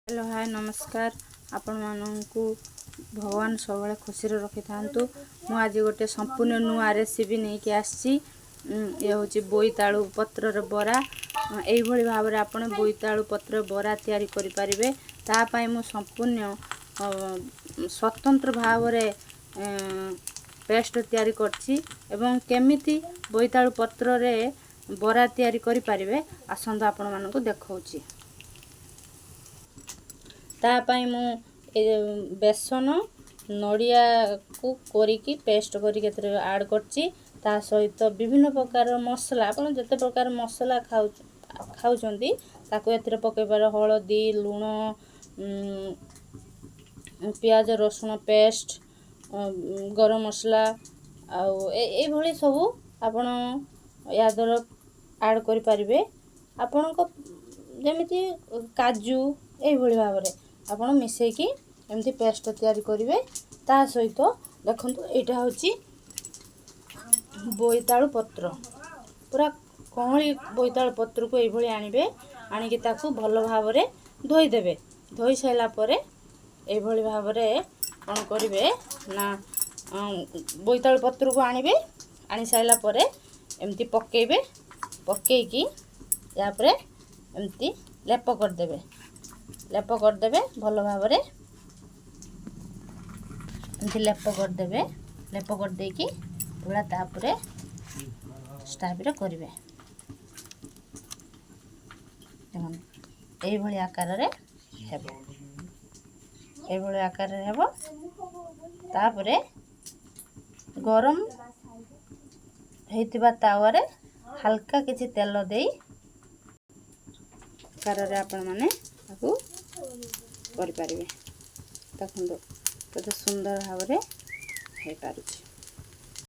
Hello hi नमस्कार आपण मानू भगवान सब खुशी रखी था। मु आज गोटे संपूर्ण नुआ रेसिपी नहीं कि आसी ये हूँ बोईतालु पत्र बरा। यही भाव में आप बोईतालु पत्र बरा तैयारी करें। तापाई मु संपूर्ण स्वतंत्र भाव में पेस्ट तैयारी करछि एवं केमिति बोईतालु पत्र रे बरा तैयारी करें आसंतु आपण मानू देखौछि। तापाई मु बेसन नड़िया को कोरिकी पेस्ट करिके ऐड करछि। ता सहित विभिन्न प्रकार मसला आपण जते प्रकार मसला खाउछंती ताको एथिरे पकै पार हळदी लूण प्याज रसुण पेस्ट गरम मसला ए भली सब आपण या द्वारा ऐड करि परिबे। आपण को जेमिति काजू ए भली भाव रे आपण मिसेकी एमती पेस्ट तैयारी करेंगे। ता सहित देखंतु एटा होची बोईतालु पत्र पूरा कमली बोईतालु पत्र को एभली आनिबे। आनिकी ताकू भल भाव रे धोई देबे। धोई साइला परे एभली भाव रे कोन करिवे ना बोईतालु पत्र को आनिबे। आनी साइला परे एमती पकेइबे। पकेइकी या परे एमती लेप कर देबे। लेप कर देबे भल भाव रे एमती लेप कर देबे। लेप कर देकी पूरा तापरे स्टाइल रे करिवे। देखन एई भली आकार रे हेबो। एई भली आकार रे हेबो। तापरे गरम हेतिबा तावा रे हल्का किछि तेल देई आकार रे आपण माने ताकू करि परिबे। देखंतु केते सुंदर भाव रे हे पारुछि।